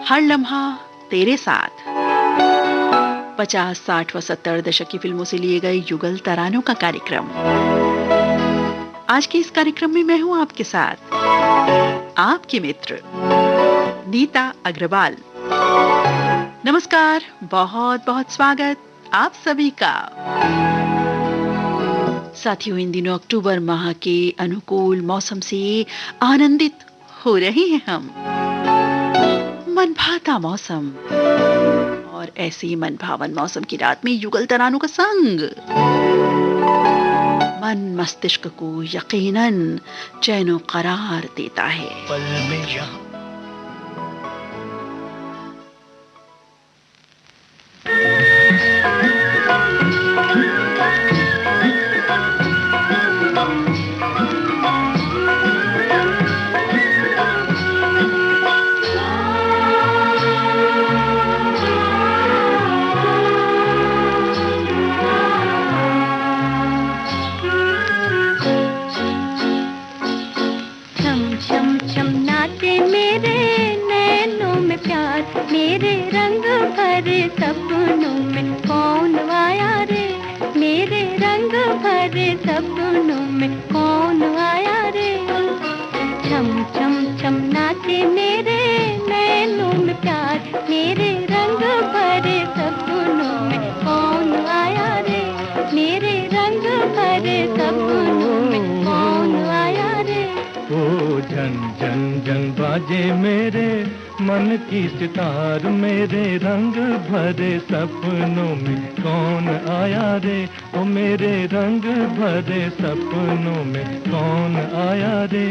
हर लम्हा तेरे साथ 50, 60 व 70 दशक की फिल्मों से लिए गए युगल तरानों का कार्यक्रम। आज के इस कार्यक्रम में मैं हूं आपके साथ, आपकी मित्र नीता अग्रवाल। नमस्कार, बहुत बहुत स्वागत आप सभी का। साथियों, इन दिनों अक्टूबर माह के अनुकूल मौसम से आनंदित हो रहे हैं हम। मनभाता मौसम, और ऐसे ही मनभावन मौसम की रात में युगल तरानों का संग मन मस्तिष्क को यकीनन चैनो करार देता है। पल में यहाँ मेरे मन की सितार, मेरे रंग भरे सपनों में कौन आया रे। ओ मेरे रंग भरे सपनों में कौन आया रे।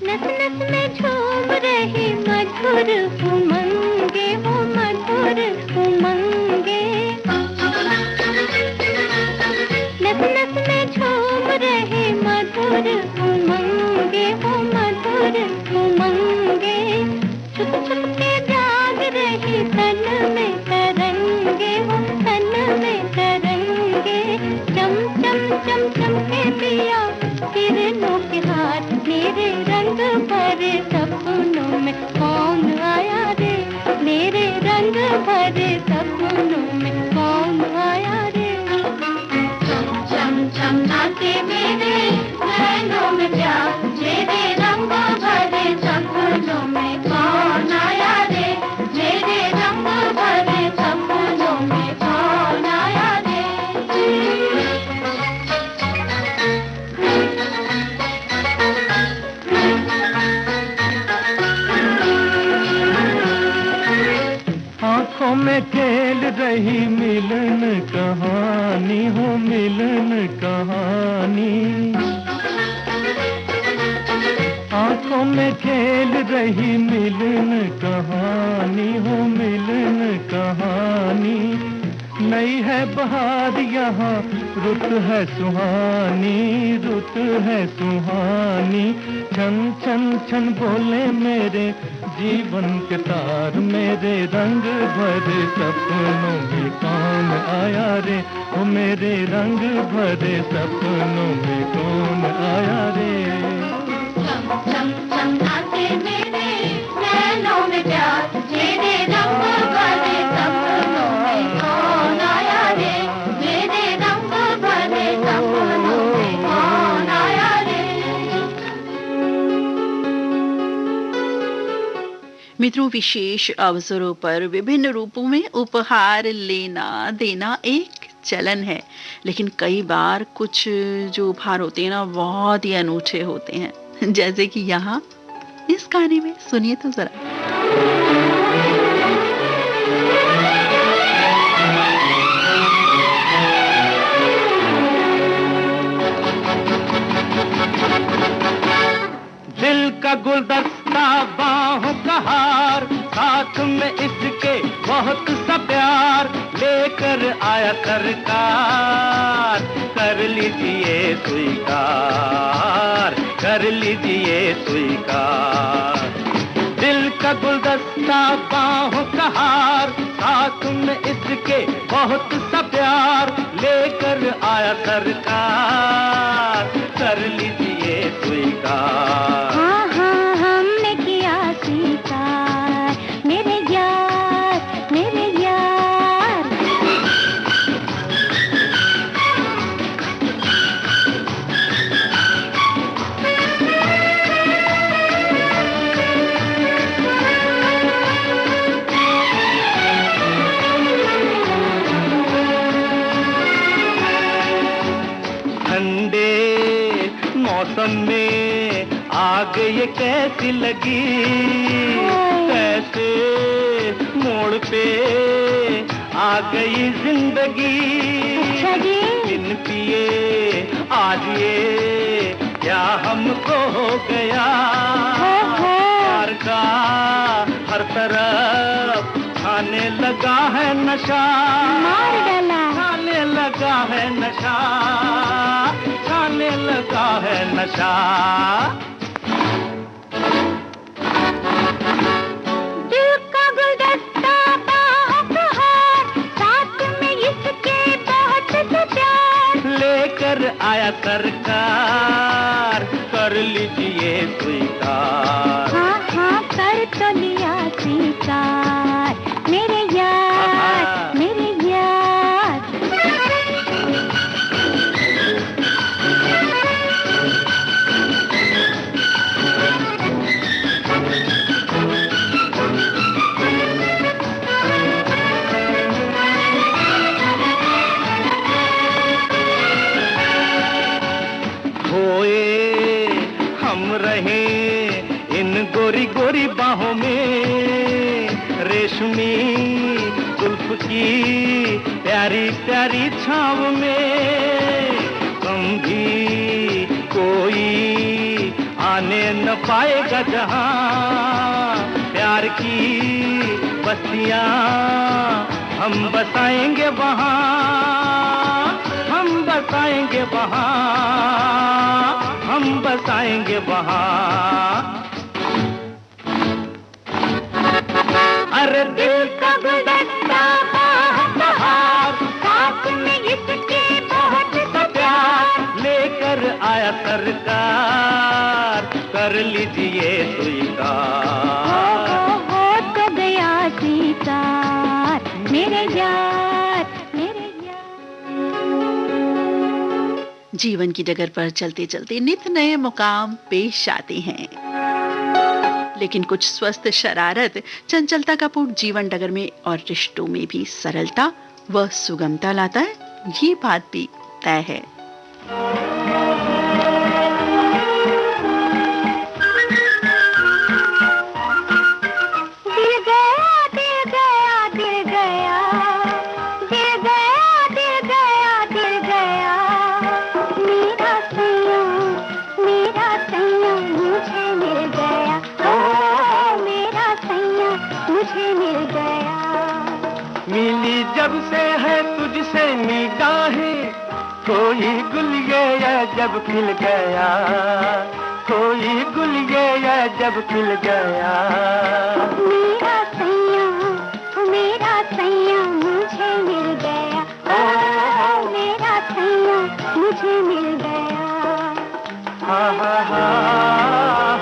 नस नस में झूम रही मधुर उमंगे, वो मधुर उमंगे। नस नस में झूम रहे मधुर उमंगे, वो मधुर उमंगे। छुप छुप के जाग रही तन में तरंगे, वो तन में तरंगे। चम चम चम चम के दिया किरणों के हाथ, मेरे रंग भरे सपनों में कौन आया रे। मेरे रंग भरे सपनों में कौन आया रे। चम चम चम नाचे मेरे नैनों में प्यार, मेरे रंग भरे सपनों में कौन आया रे। मेरे रंग भरे सपनों में कौन आया रे। आँखों में खेल रही मिलन कहानी, हो मिलन कहानी। आँखों में खेल रही मिलन कहानी, हो मिलन कहानी। नई है बहार यहाँ, रुत है सुहानी, रुत है सुहानी। छन छन छन बोले मेरे जीवन के तार, मेरे रंग भरे सपनों में कौन आया रे। ओ मेरे रंग भरे सपनों में कौन आया रे। चम चम चम नाचे मेरे नैनों में प्यार, मेरे रंग भरे सपनों में कौन आया रे। मेरे रंग भरे सपनों में कौन आया रे। मित्रों, विशेष अवसरों पर विभिन्न रूपों में उपहार लेना देना एक चलन है, लेकिन कई बार कुछ जो उपहार होते हैं ना, बहुत ही अनूठे होते हैं। जैसे कि यहाँ इस गाने में सुनिए तो जरा। दिल का गुलदस्ता, बाहों का हार, साथ में इसके बहुत सा प्यार लेकर आया सरकार। कर लीजिए स्वीकार, कर लीजिए स्वीकार। दिल का गुलदस्ता, बाहों का हार, साथ में इसके बहुत सा प्यार मन में आग ये कैसी लगी, कैसे मोड़ पे आ गई जिंदगी। अच्छा जी। बिन पिए आज ये क्या हमको हो गया, प्यार का हर तरफ खाने लगा है नशा, मार डाला। खाने लगा है नशा, खाने लगा है नशा। दिल का गुलदस्ता बाहर, साथ में इसके बहुत से प्यार, लेकर आया सरकार, कर लीजिए स्वीकार। हाँ हाँ कर तो लिया स्वीकार, मेरे यार मेरे यार। खोए हम रहे इन गोरी गोरी बाहों में, रेशमी जुल्फ की प्यारी प्यारी छाव में। कभी कोई आने न पाएगा जहां, प्यार की बस्तियां हम बसाएंगे वहां, हम बसाएंगे वहां, हम बसाएंगे वहां। अरे दिल का गुलदस्ता बाहर, साथ में इसके बहुत से प्यार, लेकर आया सरकार, कर लीजिए स्वीकार। हो तो गया स्वीकार, मेरे यार मेरे यार। जीवन की डगर पर चलते चलते नित नए मुकाम पेश आते हैं, लेकिन कुछ स्वस्थ शरारत चंचलता का पूर्ण जीवन डगर में और रिश्तों में भी सरलता व सुगमता लाता है, ये बात भी तय है। दिल गया दिल गया दिल गया, दिल गया दिल गया दिल गया, मेरा सैया मुझे मिल गया, ओ मेरा सैया मुझे मिल गया। मिली जब से है तुझसे निगाहें, कोई गुल गया जब खिल गया, कोई गुल गया जब खिल गया। मेरा सैया मुझे मिल गया, ओ मेरा सैया मुझे मिल गया। हा हा हा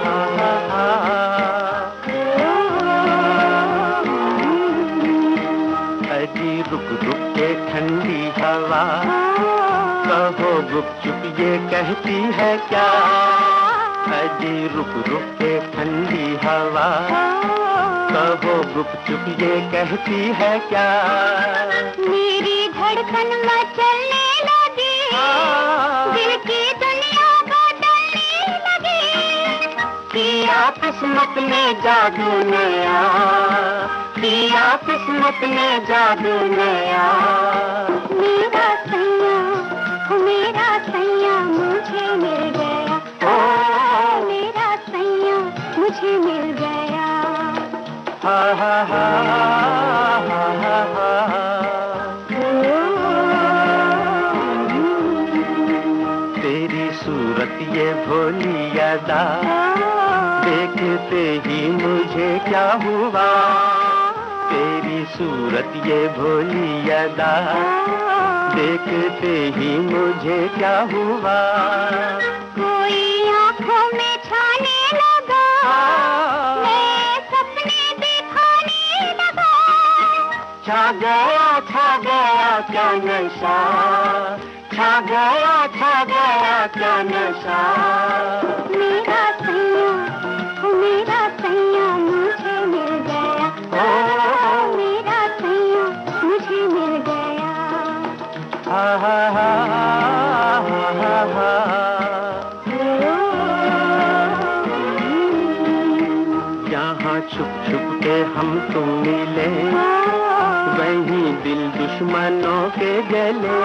हा हा हा। अजी रुक रुक के ठंडी हवा, कहो गुपचुप ये कहती है क्या, अजी रुक रुक के ठंडी हवा, कहो गुपचुप ये कहती है क्या। मेरी धड़कन मचलने लगी, दिल की दुनिया बदलने लगी, किया किस्मत ने जादू नया, किया किस्मत ने जादू नया। मेरा सैया मुझे मिल गया, ओ मेरा सैया मुझे मिल गया। हा हा हा हा हा हा। तेरी सूरत ये भोली अदा, देखते ही मुझे क्या हुआ, तेरी सूरत ये भोली अदा, देखते ही मुझे क्या हुआ। कोई आँखों में छाने लगा, मैं सपने दिखाने लगा, छा गया क्या नशा, छा गया क्या नशा। मेरा सैया मुझे मिल गया, ओ मेरा सैया मुझे मिल गया। हा हा हा हा हा हा। छुप छुप के हम तुम मिले, वहीं दिल दुश्मनों के गले।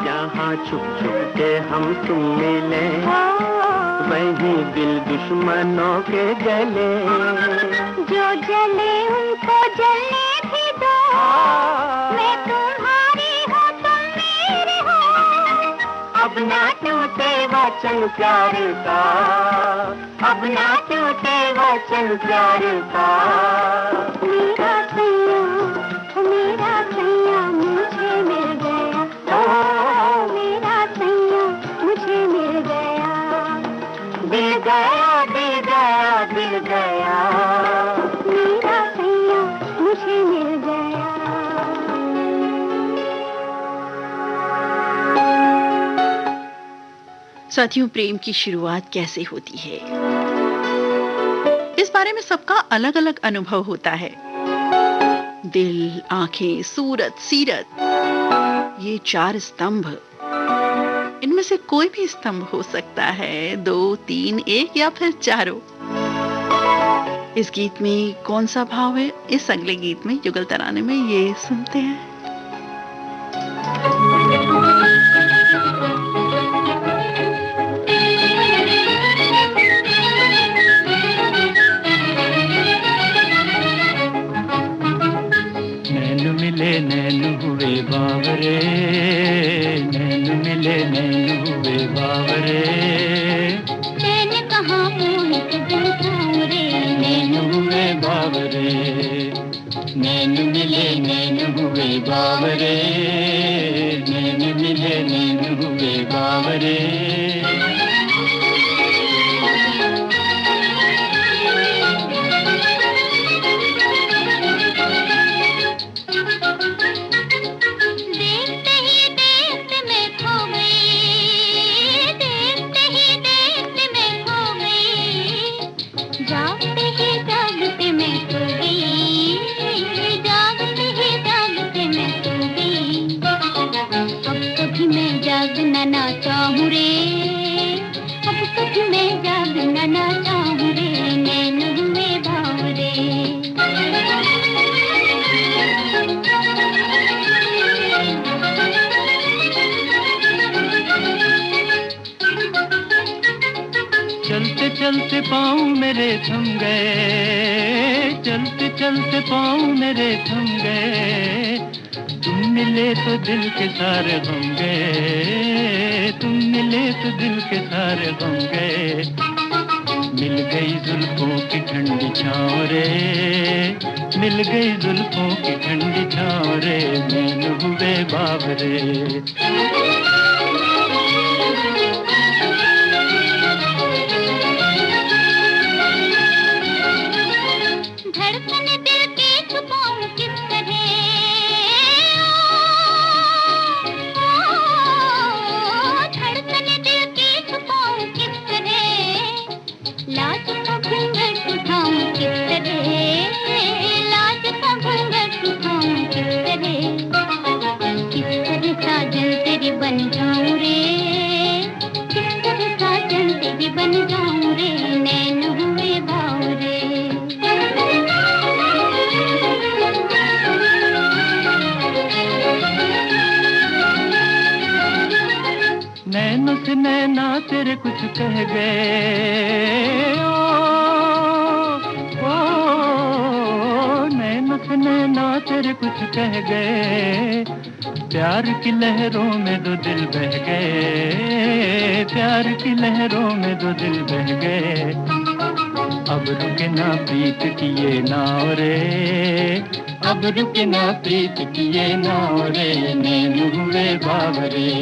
जहाँ छुप छुप के हम तुम मिले, वहीं दिल दुश्मनों के गले। जो जले उनको जलने भी दो, मैं तुम्हारी हूँ तुम मेरे हो। अब ना टूटे वचन प्यार का, अब ना टूटे वचन प्यार का। मेरा सैया मुझे मिल गया, ओ मेरा सैया मुझे मिल गया। दिल गया दिल गया दिल गया, मेरा सैया मुझे मिल गया। साथियों, प्रेम की शुरुआत कैसे होती है, इस बारे में सबका अलग अलग अनुभव होता है। दिल, आंखें, सूरत, सीरत, ये 4 स्तंभ, इनमें से कोई भी स्तंभ हो सकता है, 2, 3, 1 या फिर चारों। इस गीत में कौन सा भाव है, इस अगले गीत में युगल तराने में ये सुनते हैं। नैन हुए बावरे, नैन मिले नैन हुए बावरे। चैन कहाँ मोहित दिल सांवरे, नैन हुए बावरे, नैन मिले नैन हुए बावरे, नैन मिले नैन हुए बावरे। ना चाहूँ रे, अब कभी मैं जागना ना चाहूँ रे, नैन हुए बावरे। चलते चलते पाँव मेरे थम गए, चलते चलते पाँव मेरे थम गए। तुम मिले तो दिल के सारे गम गए, तुम मिले तो दिल के सारे गम गए। मिल गई जुल्फों की ठंडी छाँव रे, मिल गई जुल्फों की ठंडी छाँव रे, नैन हुए बावरे। धड़कन दिल की छुपाऊं किस तरह, धड़कन दिल की छुपाऊं किस तरह। लाज का घूंघट उठाऊं किस तरह, लाज का घूंघट उठाऊं किस तरह। किस तरह साजन तेरी बन जाऊं रे, किस तरह साजन तेरी बन जाऊं रे, नैन हुए बावरे। नैनों से नैना तेरे कुछ कह गए, ओ नैनों से नैना तेरे कुछ कह गए। प्यार की लहरों में दो दिल बह गए, प्यार की लहरों में दो दिल बह गए। अब रुके ना प्रीत की ये नाव रे, अब रुके ना प्रीत की ये नाव रे, नैन हुए बावरे,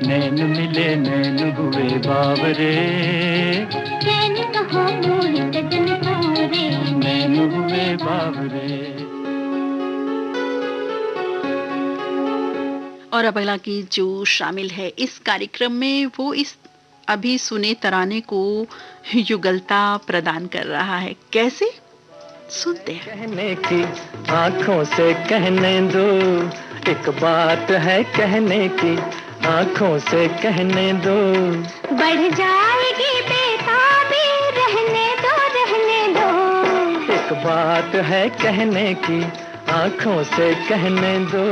नैन मिले नैन हुए बावरे। चैन कहाँ मोहित दिल सांवरे, नैन हुए बावरे। और अब अगला गीत जो शामिल है इस कार्यक्रम में, वो इस अभी सुने तराने को युगलता प्रदान कर रहा है। कैसे, सुनते हैं। कहने की आंखों से कहने दो, एक बात है कहने की आंखों से कहने दो। बढ़ जाएगी बेताबी, रहने दो रहने दो। बात है कहने की, आंखों से कहने दो।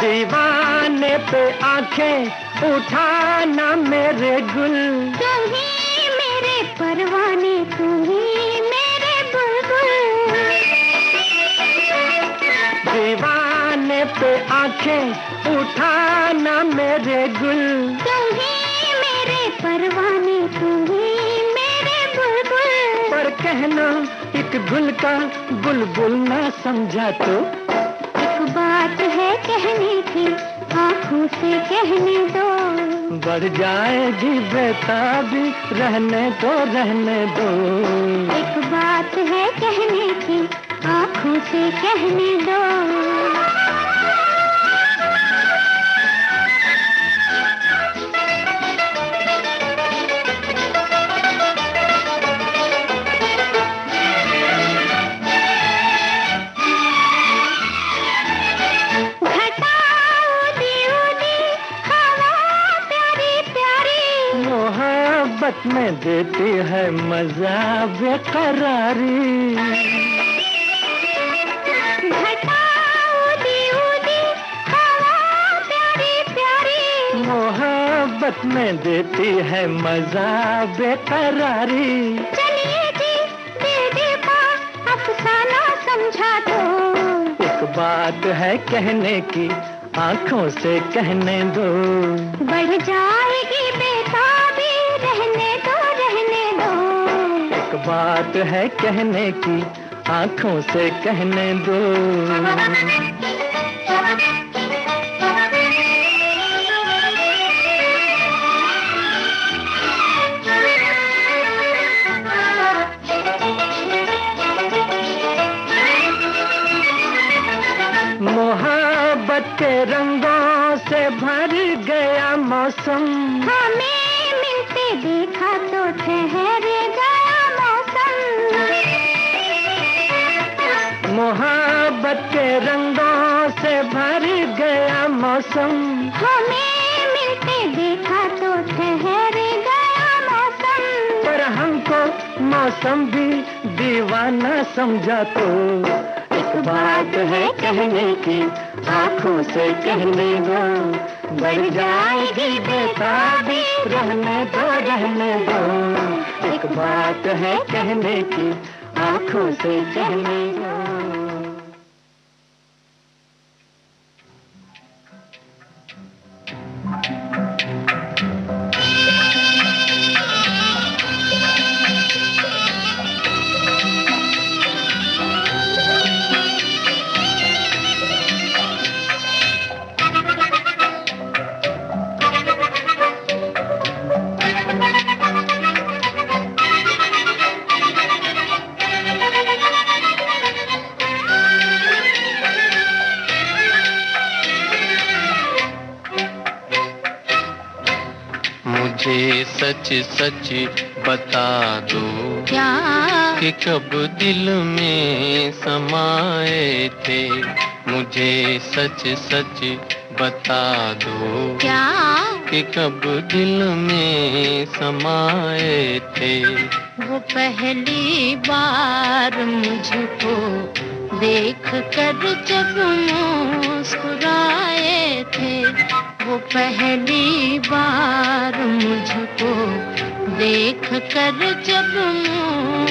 दीवाने पे आंखें उठाना मेरे गुल, तू ही मेरे परवाने, तू ही मेरे बुलबुल। दीवाने पे आंखें उठाना मेरे गुल, तू ही मेरे परवाने, तू ही मेरे बुलबुल। पर कहना एक गुल का बुलबुल ना समझा तो। एक बात है कहने की, आँखों से कहने दो। बढ़ जाएगी बेताबी, रहने दो रहने दो। एक बात है कहने की, आँखों से कहने दो। मोहब्बत में देती है मजा बेकरारी। घटा उदी उदी हवा प्यारी प्यारी। मोहब्बत में देती है मजा बेकरारी। चलिए जी दीदी का अफसाना समझा दो। एक बात है कहने की, आंखों से कहने दो। बढ़ जाएगी बेताबी, रहने दो रहने दो। एक बात है कहने की, आंखों से कहने दो। मोहब्बत के रंगों से भर गया मौसम। हमें मिलते देखा तो ठहर गया मौसम। मोहब्बत के रंगों से भर गया मौसम। हमें मिलते देखा तो ठहर गया मौसम। पर हमको मौसम भी दीवाना समझा तो। एक बात है कहने की, आंखों से कहने दो। बढ़ जाएगी बेताबी, रहने दो रहने दो। एक बात है कहने की, आंखों से कहने दो। मुझे सच सच बता दो क्या कि कब दिल में समाए थे। मुझे सच सच बता दो क्या कि कब दिल में समाए थे। वो पहली बार मुझको देख कर जब मुस्कुराए थे। वो पहली बार मुझको देख कर जब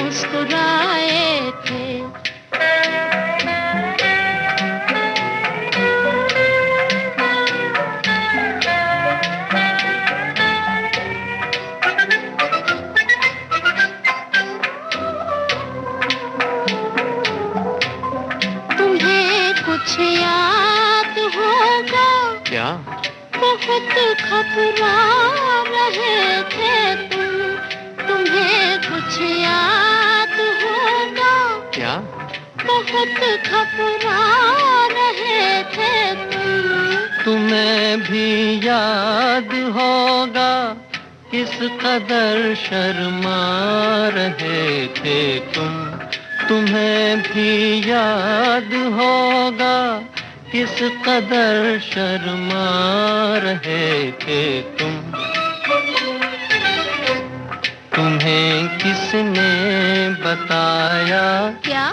मुस्कुराए थे। तुम्हें कुछ याद होगा क्या? बहुत घबरा रहे थे तुम। तुम्हें कुछ याद होगा क्या? बहुत घबरा रहे थे तुम। तुम्हें भी याद होगा किस कदर शर्मा रहे थे तुम। तुम्हें भी याद होगा किस कदर शर्मा रहे थे तुम। तुम्हें किसने बताया क्या?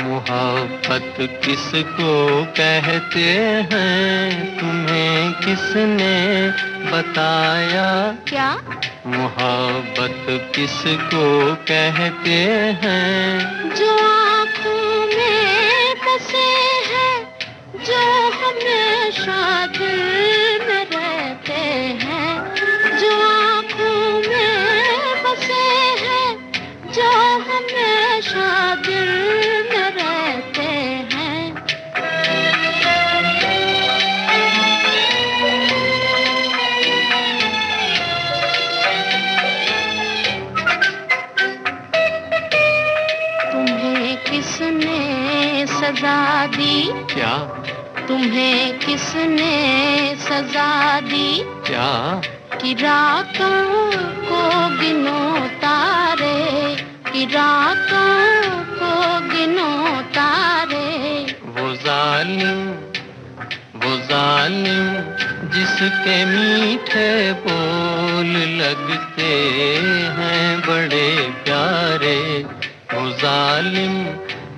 मोहब्बत किसको कहते हैं? तुम्हें किसने बताया क्या? मोहब्बत किसको कहते हैं? जो आँखों में बसे हैं, जो हमेशा दिल में रहते हैं, जो आँखों में बसे हैं, जो हमेशा दिल में रहते हैं। तुम्हें किसने सजा दी? क्या? तुम्हें किसने सजा दी? क्या? कि रातों को गिनो तारे, कि रातों को गिनो तारे। वो जालिम जिसके मीठे बोल लगते हैं बड़े प्यारे। वो जालिम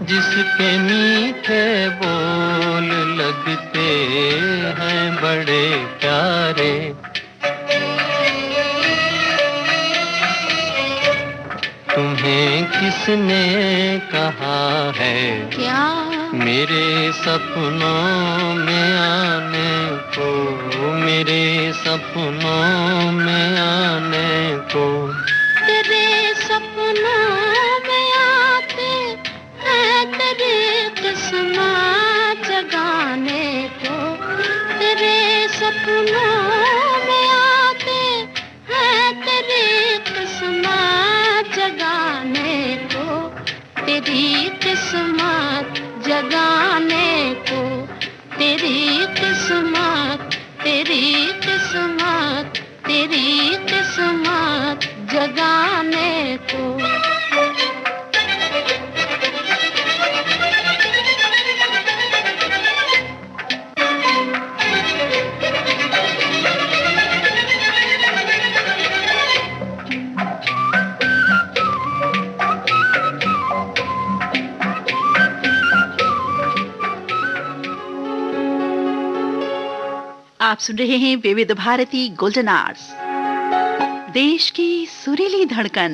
जिसके मीठे बोल लगते हैं बड़े प्यारे। तुम्हें किसने कहा है क्या? मेरे सपनों में आने को, मेरे सपनों में आने को। तेरे सपनों में आते हैं तेरे किस्मत जगाने को। तेरे सपनों में आते हैं तेरे किस्मत जगाने को। तेरी किस्मत जगाने को। तेरी किस्मत, तेरी किस्मत, तेरी किस्मत जगाने को। आप सुन रहे हैं विविध भारती गोल्डन आवर्स, देश की सुरीली धड़कन।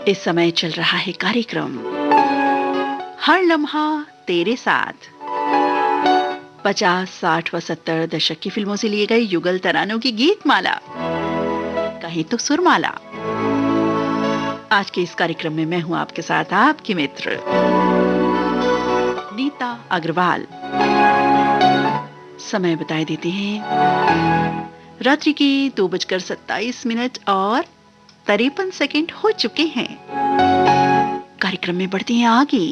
इस समय चल रहा है कार्यक्रम हर लम्हा तेरे साथ। 50, 60 व 70 दशक की फिल्मों से लिए गए युगल तरानों की गीत माला, कहीं तो सुरमाला। आज के इस कार्यक्रम में मैं हूं आपके साथ आपकी मित्र नीता अग्रवाल। समय बताए देते हैं, रात्रि के 2:27 और 53 सेकंड हो चुके हैं। कार्यक्रम में बढ़ते हैं आगे।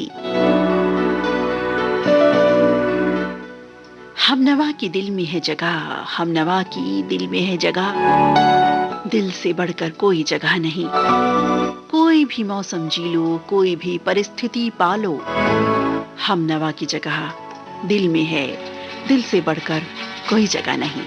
हमनवा की दिल में है जगह, हमनवा की दिल में है जगह। दिल से बढ़कर कोई जगह नहीं। कोई भी मौसम जी लो, कोई भी परिस्थिति पालो, हमनवा की जगह दिल में है। दिल से बढ़कर कोई जगह नहीं।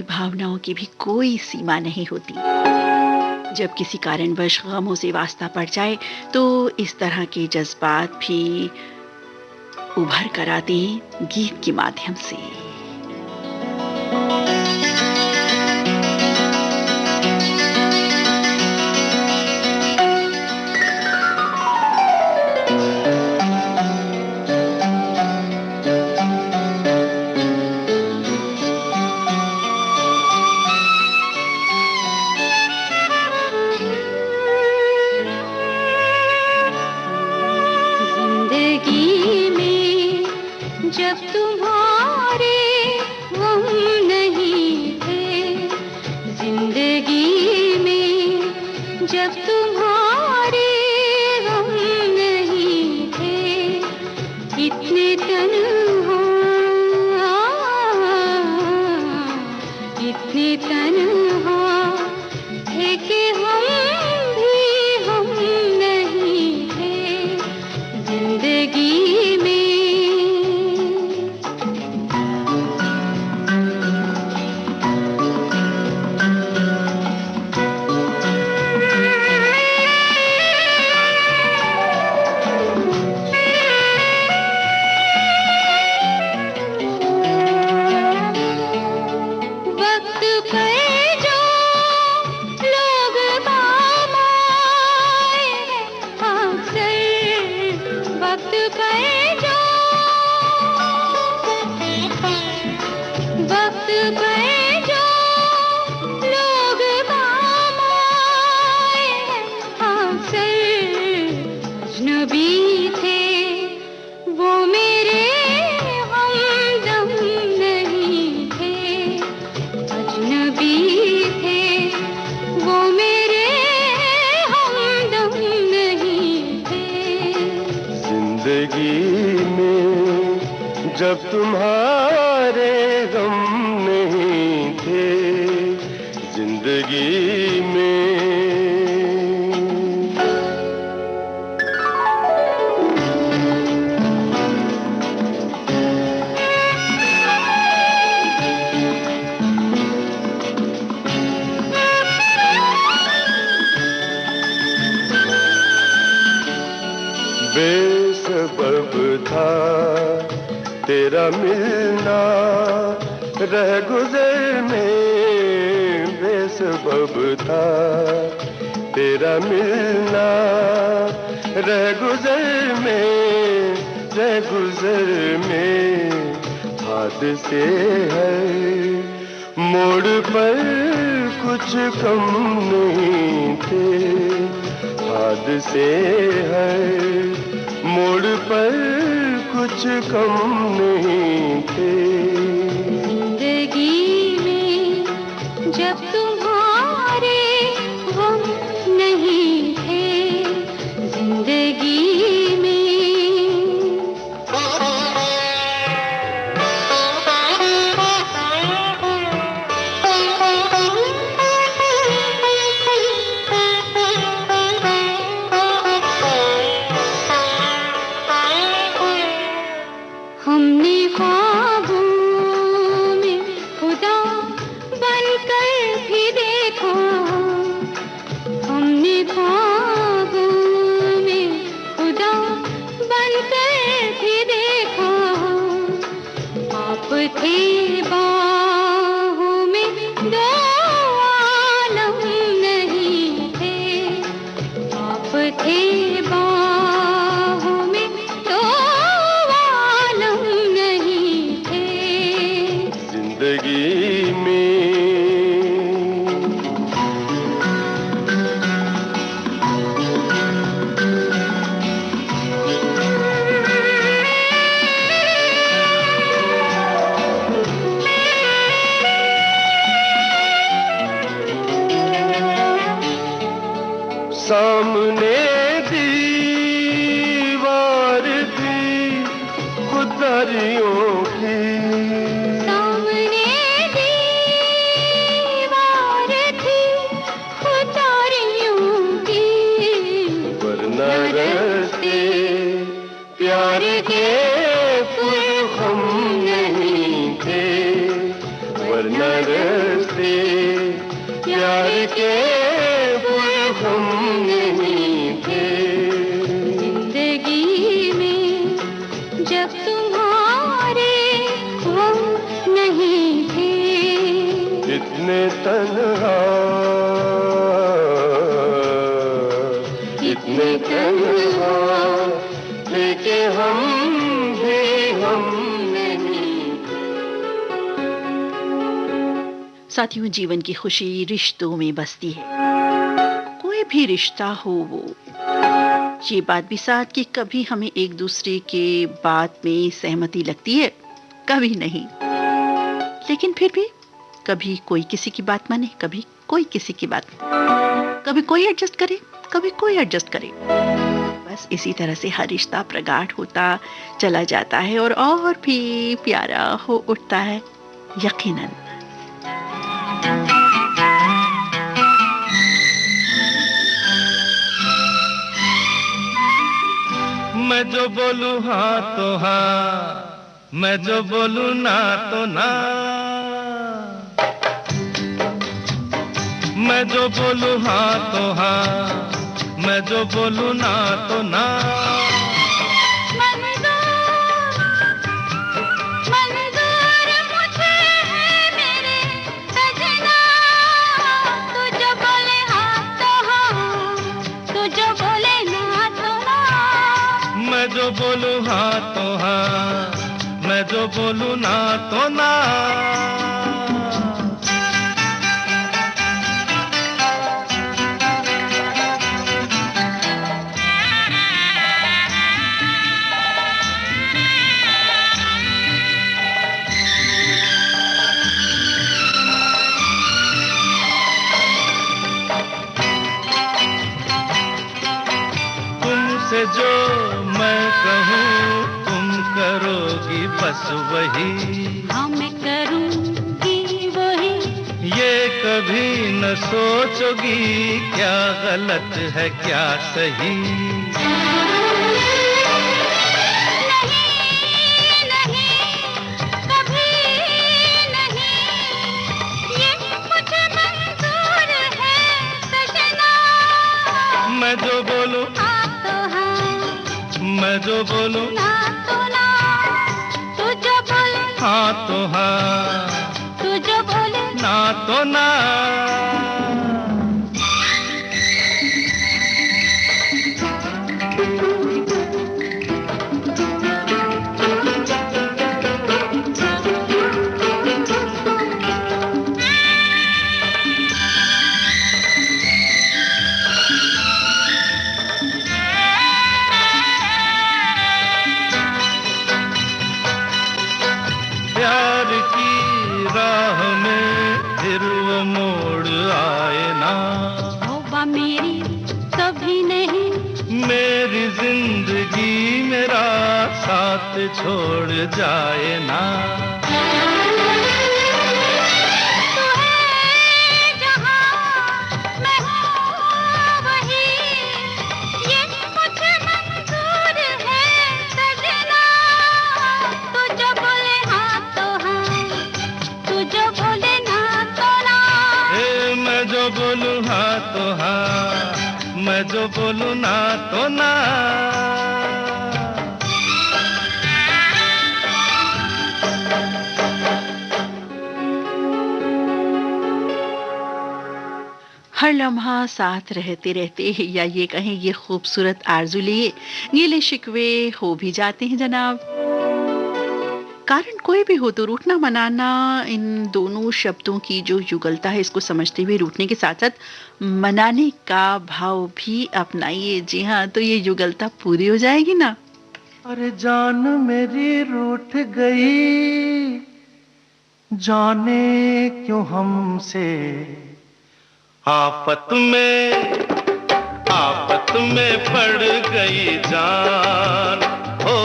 भावनाओं की भी कोई सीमा नहीं होती। जब किसी कारणवश गमों से वास्ता पड़ जाए तो इस तरह के जज्बात भी उभर कर आते हैं गीत के माध्यम से। जिंदगी में जब तुम्हारे गम नहीं थे, जिंदगी में जब तुम्हारे गम नहीं थे, इतने तन्हा, इतने तन्हा थे कि हम भी हम नहीं थे जिंदगी में। वक्त पे जो लोग काम आए हैं अक्सर, वक्त पे जो, वक्त पे जो लोग काम आए हैं अक्सर, अजनबी थे वो मेरे हमदम नहीं थे, अजनबी थे वो मेरे हमदम नहीं थे। जिंदगी में जब तुम्हारे गम नहीं थे, जिंदगी में। बेसबब था तेरा मिलना रह गुजर में, बेसबब था तेरा मिलना रह गुजर में, रह गुजर में। हादसे है मोड़ पर कुछ कम नहीं थे, हादसे है मोड़ पर कुछ कम नहीं थे। जिंदगी में जब तुम्हारे गम नहीं थे, जिंदगी में। हमने ख्वाबों में खुदा बनकर भी देखा, हमने ख्वाबों में खुदा बनकर भी देखा। आप थे बाहों में दो आलम नहीं थे, आप थे बाहों में दो आलम नहीं थे जिंदगी में। सामने दीवार थी खुदारियों की, सामने दीवार थी खुदारियों की, वरना रस्ते प्यार के पुरखम नहीं थे, वरना रस्ते इतने तन्हा थे कि हम भी हम नहीं। साथियों, जीवन की खुशी रिश्तों में बसती है। कोई भी रिश्ता हो वो, ये बात भी साथ कि कभी हमें एक दूसरे के बात में सहमति लगती है, कभी नहीं, लेकिन फिर भी कभी कोई किसी की बात माने, कभी कोई किसी की बात, कभी कोई एडजस्ट करे, कभी कोई एडजस्ट करे। बस इसी तरह से हर रिश्ता प्रगाढ़ होता चला जाता है और भी प्यारा हो उठता है, यकीनन। मैं जो बोलूं हाँ तो हाँ, मैं जो बोलूं ना तो ना। मैं जो बोलूं हाँ तो हाँ, मैं जो बोलूं ना तो ना। मंजूर मुझे है मेरे सजना, तू जो बोले हाँ तो हाँ, तू जो बोले ना तो ना। मैं जो बोलूं हाँ तो हाँ, मैं जो बोलूं ना तो ना। तुमसे जो मैं कहूँ तुम करोगी बस वही, हाँ मैं करूँगी वही। ये कभी न सोचोगी क्या गलत है क्या सही। मैं जो बोलूं हाँ तो हाँ, मैं जो बोलूं ना तो ना, तू जो बोले हाँ तो हाँ, तू जो बोले ना तो ना। प्यार की राह में फिर वो मोड़ आए ना, तौबा मेरी कभी नहीं, मेरी जिंदगी मेरा साथ छोड़ जाए ना। तू है जहाँ मैं हूँ वही, ये मुझे मंजूर है सजना। तू जो बोले हाँ तो हाँ, तू जो बोले ना तो ना। ए मैं जो बोलूं हाँ तो हाँ, मैं जो बोलूं ना तो ना। हर लम्हा साथ रहते रहते, या ये कहें ये खूबसूरत आरज़ू लिए गिले शिकवे हो भी जाते हैं जनाब। कारण कोई भी हो तो रूठना मनाना, इन दोनों शब्दों की जो युगलता है इसको समझते हुए रूठने के साथ साथ मनाने का भाव भी अपनाइए। जी हाँ, तो ये युगलता पूरी हो जाएगी ना। अरे जान मेरी रूठ गई, जाने क्यों हमसे आफत में पड़ गई जान। ओ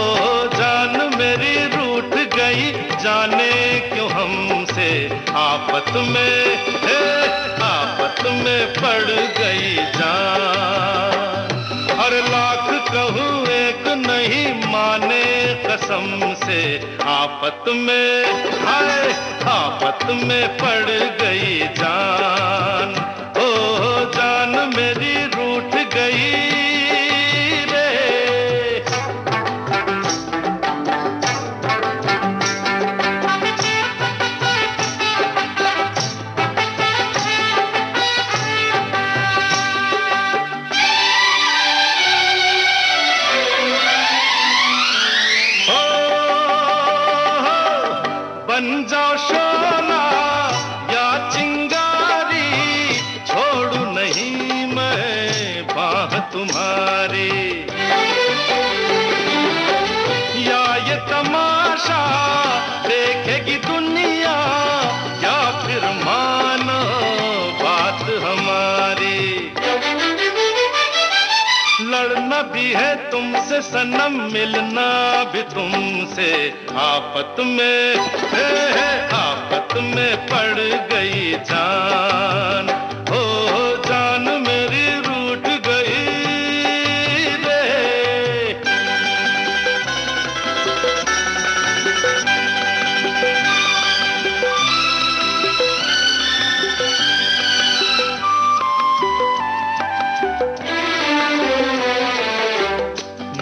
जान मेरी रूठ गई, जाने क्यों हमसे आफत में पड़ गई जान। हर लाख कहूँ एक नहीं माने कसम से, आफत में पड़ गई जान। ओ जान मेरी रूठ गई रे। हमारी, या ये तमाशा देखेगी दुनिया, या फिर मानो बात हमारी। लड़ना भी है तुमसे सनम, मिलना भी तुमसे, आफत में आफत में पड़ गई जान, ओ जान मेरी रूठ गई रे।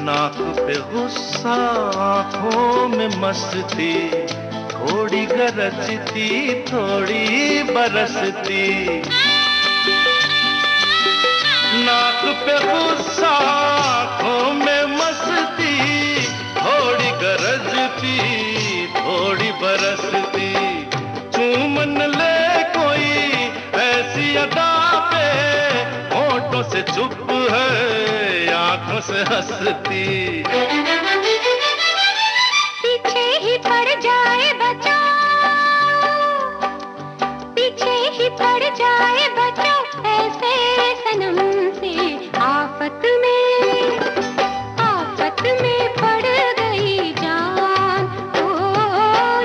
नाक पे गुस्सा, आंखों में मस्ती, थोड़ी गरजती थोड़ी बरसती। नाक पे गुस्सा, आंखों में मस्ती, थोड़ी गरजती थोड़ी बरसती। चूमन ले कोई ऐसी अदा पे, होठों से चुप है आंखों से हंसती। पीछे ही पड़ जाए बचाओ, पीछे ही पड़ जाए बचाओ, ऐसे सनम से आफत में पड़ गई जान। ओ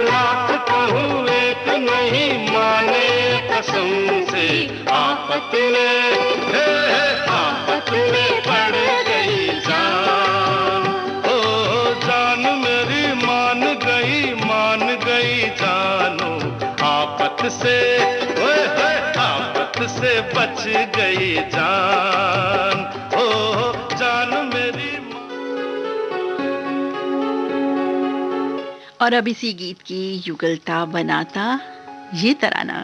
लाख कहूँ एक नहीं माने कसम से, आफत में पड़ गई जान। ओ जान मेरी मान गई जानो, आफत से आफत से बच गई जान, ओ जान मेरी। और अब इसी गीत की युगलता बनाता ये तराना।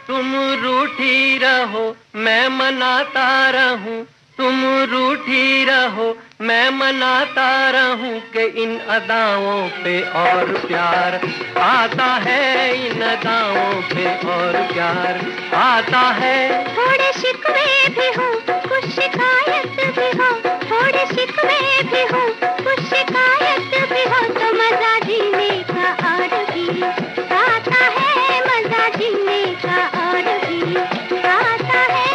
तुम रूठी रहो मैं मनाता रहूं, तुम रूठी रहो मैं मनाता रहूं, कि इन अदाओं पे और प्यार आता है, इन अदाओं पे और प्यार आता है। थोड़े शिकवे भी हो कुछ शिकायत भी हो, थोड़े शिकवे भी हो कुछ शिकायत भी हो, तो मजा जीने का और भी आता है, मजा जीने का और भी आता है।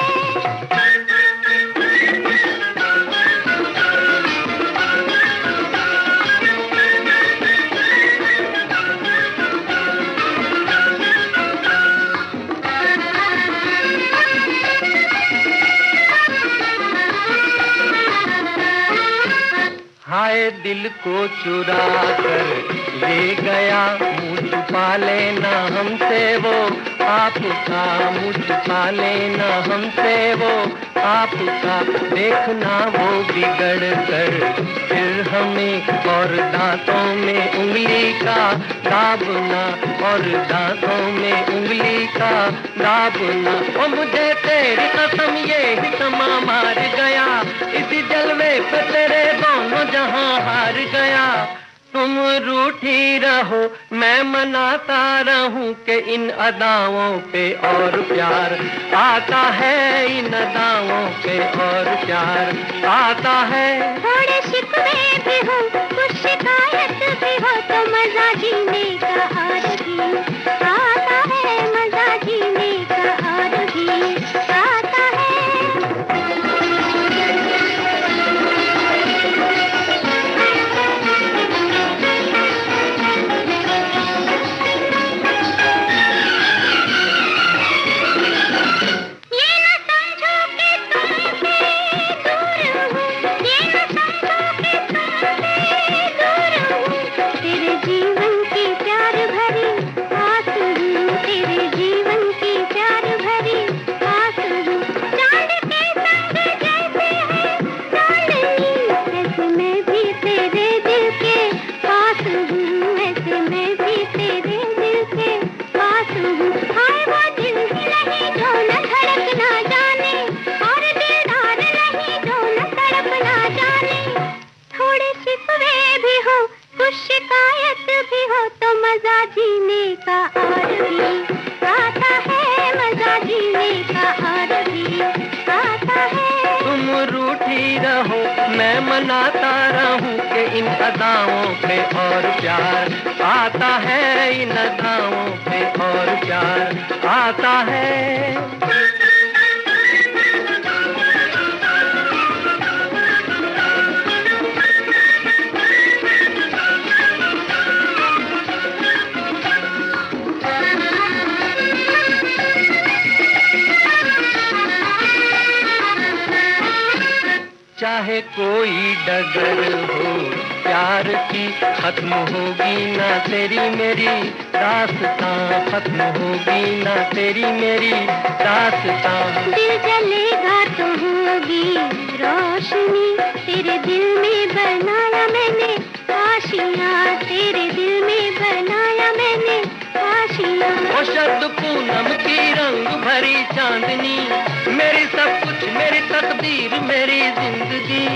हाय दिल को चुरा कर ले गया, मुँह छुपा लेना हमसे वो आपका, मुँह छुपा लेना हमसे वो आपका। देखना वो बिगड़ कर फिर हमें, और दांतों में उंगली का दाबना, और दांतों में उंगली का दाबना। ओ मुझे तेरी कसम ये ही समा मार गया, इसी जलवे पे तेरे दोनों जहां हार गया। तुम रूठी रहो मैं मनाता रहूं, कि इन अदाओं पे और प्यार आता है, इन अदाओं पे और प्यार आता है। थोड़े शिकवे भी हो कुछ शिकायत भी हो, तो मजा जीने का और भी आता है, मजा जीने का और भी आता है। तेरे जीवन की प्यार भरी मनाता रहूं कि इन अदाओं पे और प्यार आता है, इन अदाओं पे और प्यार आता है। चाहे कोई डगर हो प्यार की, खत्म होगी ना तेरी मेरी दास्तां, खत्म होगी ना तेरी मेरी दास्तां। दिल जलेगा तो होगी रोशनी, तेरे दिल में बनाया मैंने आशियाँ, तेरे दिल में बनाया मैंने आशियाँ। वो शब्द पूनम की रंग भरी चांदनी, मेरी सब कुछ, मेरी तकदीर, मेरी जिंदगी।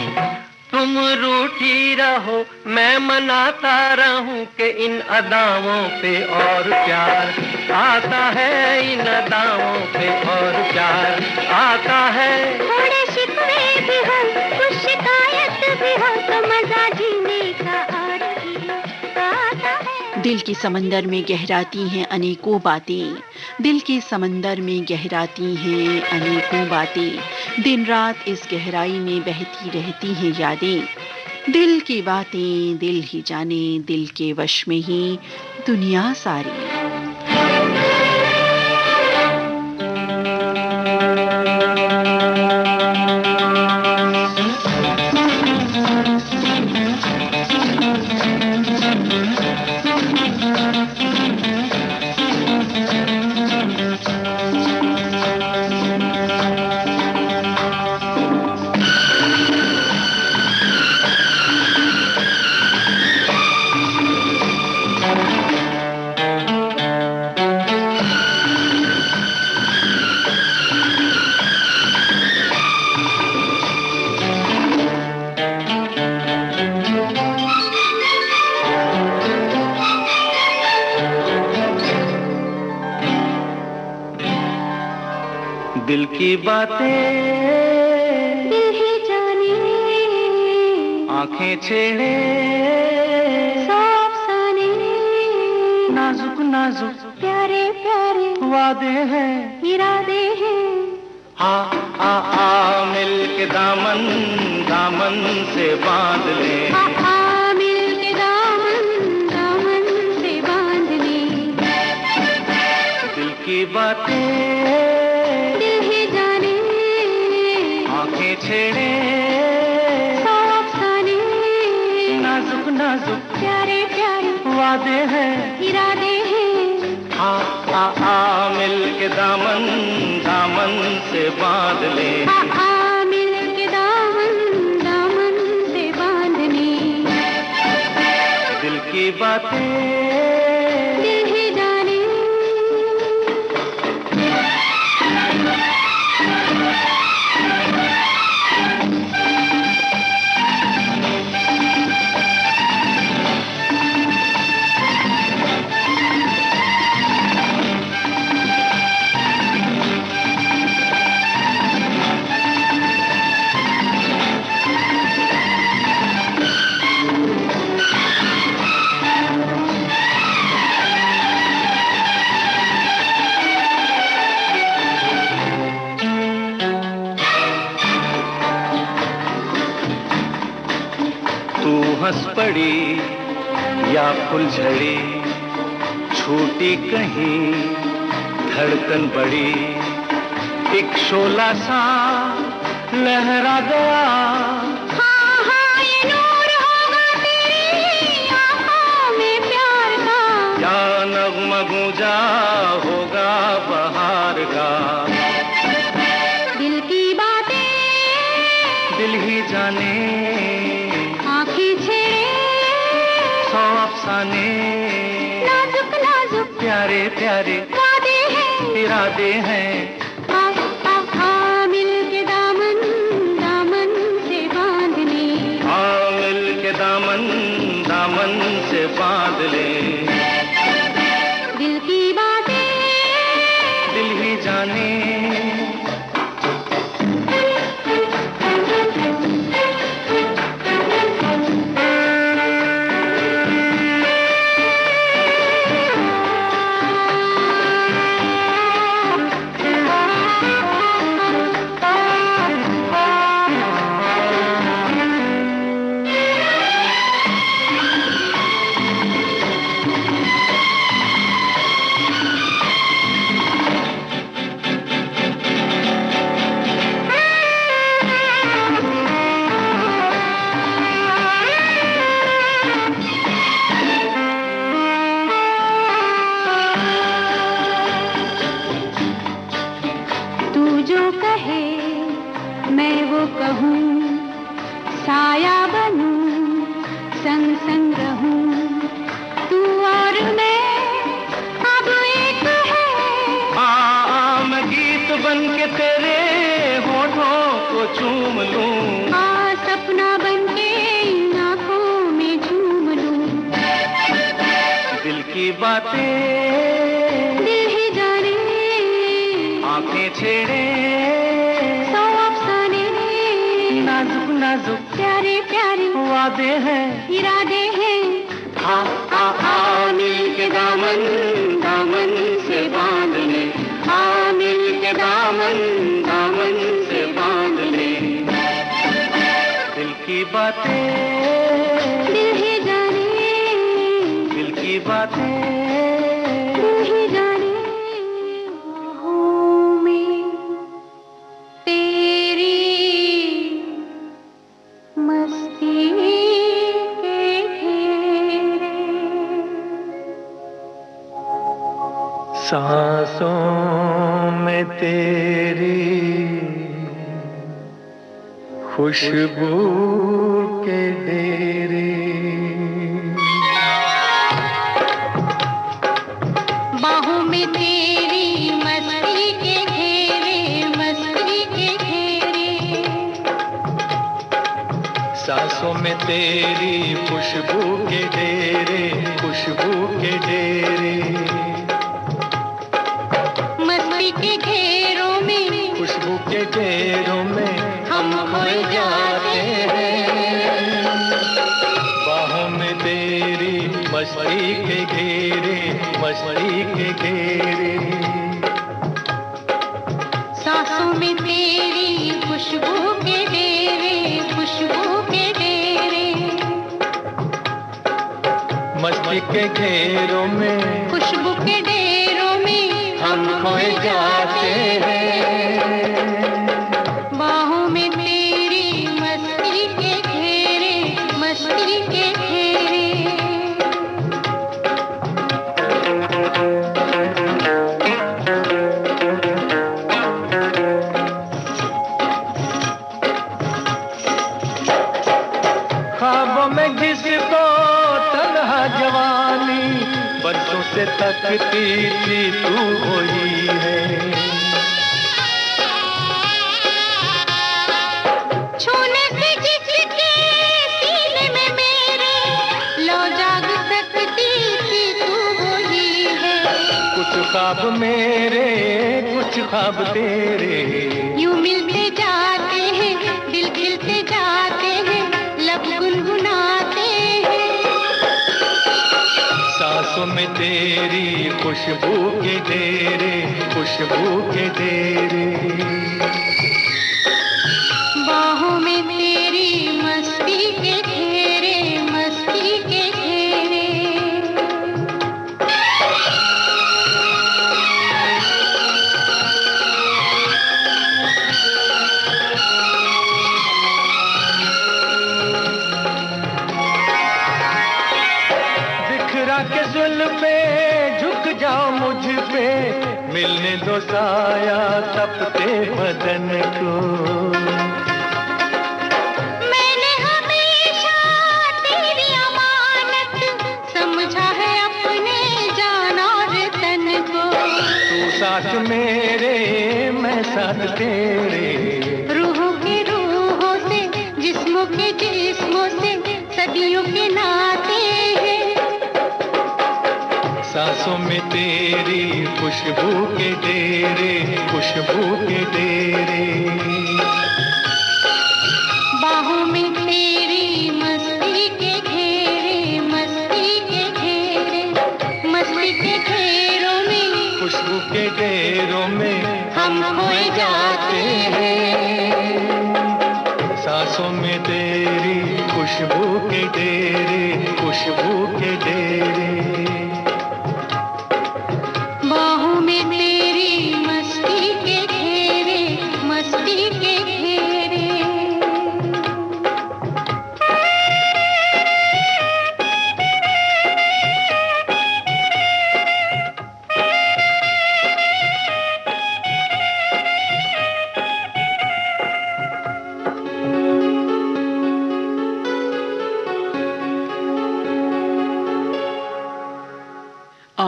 तुम रूठी रहो मैं मनाता रहूं कि इन अदाओं पे और प्यार आता है, इन अदाओं पे और प्यार आता है। थोड़े शिकवे भी हो, कुछ शिकायत भी हो, तो मजा जीने का और भी आता है। दिल के समंदर में गहराती हैं अनेकों बातें, दिल के समंदर में गहराती हैं अनेकों बातें, दिन रात इस गहराई में बहती रहती हैं यादें। दिल की बातें दिल ही जाने, दिल के वश में ही दुनिया सारी। दिल की बातें दिल ही जाने, आंखें छेड़े सौ अफसाने, नाजुक नाजुक प्यारे प्यारे वादे हैं, इरादे हैं। आ मिल के दामन दामन से बांध ले, मिल के दामन दामन से बांध ले। दिल की बातें आंखें छेड़े सौ अफसाने, नाजुक नाजुक प्यारे प्यारे वादे हैं, इरादे हैं। आ मिल के दामन दामन से बांध ले, मिल के दामन दामन से बांधने। दिल की बातें दिल ही जाने। हंस पड़ी या फुलझड़ी, छूटी कहीं धड़कन बड़ी, एक शोला सा लहरा गया। हाँ, ये नूर होगा तेरी आँखों में प्यार का, या नग़्मा गूंजा होगा बहार का। दिल की बातें दिल ही जाने, आँखें छेड़े सौ अफसाने, नाजुक नाजुक प्यारे प्यारे वादे हैं, इरादे हैं। मिल के दामन दामन से बांधने, मिल के दामन दामन से बांध ले। दिल की बातें दिल ही जाने, छाया बनूं, संग संग रहूं, तू और मैं अब एक है। मैं गीत बन के तेरे होठों को चूम लूं, सपना बन के इन आँखों में झूम लूं। दिल की बातें दिल ही जाने, आंखें छेड़े सौ अफसाने, नाजुक नाजुक प्यारे प्यारे वादे हैं, इरादे हैं। मिल के दामन दामन से बांध ले, मिल के दामन दामन से बांध ले। दिल की बातें दिल ही जाने, दिल की बातें दिल ही जाने। बाहों में तेरी मस्ती के घेरे, सांसों में तेरी खुशबू के डेरे, बाहों में तेरी मस्ती के घेरे, मस्ती के घेरे। सांसों में तेरी खुशबू के डेरे, खुशबू के डेरे। मस्ती के घेरों में, खुशबू के डेरों में हम खोए जाते हैं। बाहों में तेरी मस्ती के घेरे, मस्ती के घेरे। सांसों में तेरी खुशबू के डेरे, खुशबू के डेरे। मस्ती के घेरों में, खुशबू के डेरों में हम खोए जाते हैं। बाहों में तेरी मस्ती के घेरे, मस्ती के घेरे। ख्वाबों में जिसको तन्हा जवानी बरसों से तकती थी, तू वही है। छूने से जिसके सीने में मेरे लो जाग सकती थी, तू वही है। कुछ ख्वाब मेरे, कुछ ख्वाब तेरे, यूं मिलते जाते हैं, दिल खिलते जाते हैं, लब गुनगुनाते हैं। सांसों में तेरी खुशबू के डेरे, खुशबू के डेरे। बाहों में तेरी मस्ती के घेरे, मस्ती के घेरे। बिखरा के जुल्फे झुक जाओ मुझ पे, मिलने दो साया तपते बदन को। मैंने हमेशा तेरी अमानत समझा है, अपने जान और तन को। तू साथ मेरे, मैं साथ तेरे, रूहों के रूहों से, जिस्मों के जिस्मों से, सदियों के नाते हैं। सांसों में तेरी खुशबू के डेरे, खुशबू के डेरे। बाहों में तेरी मस्ती के घेरे, मस्ती के घेरे। मस्ती के घेरों में, खुशबू के डेरों में हम खोए जाते हैं। सांसों में तेरी खुशबू के डेरे, खुशबू के डेरे। बाहों में तेरी मस्ती के घेरे, मस्ती के घेरे।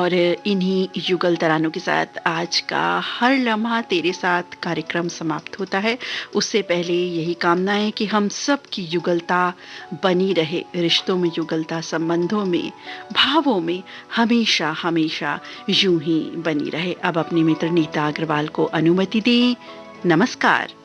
और इन्हीं युगल तरानों के साथ आज का हर लम्हा तेरे साथ कार्यक्रम समाप्त होता है। उससे पहले यही कामना है कि हम सब की युगलता बनी रहे, रिश्तों में युगलता, संबंधों में, भावों में हमेशा हमेशा यूं ही बनी रहे। अब अपनी मित्र नीता अग्रवाल को अनुमति दें। नमस्कार।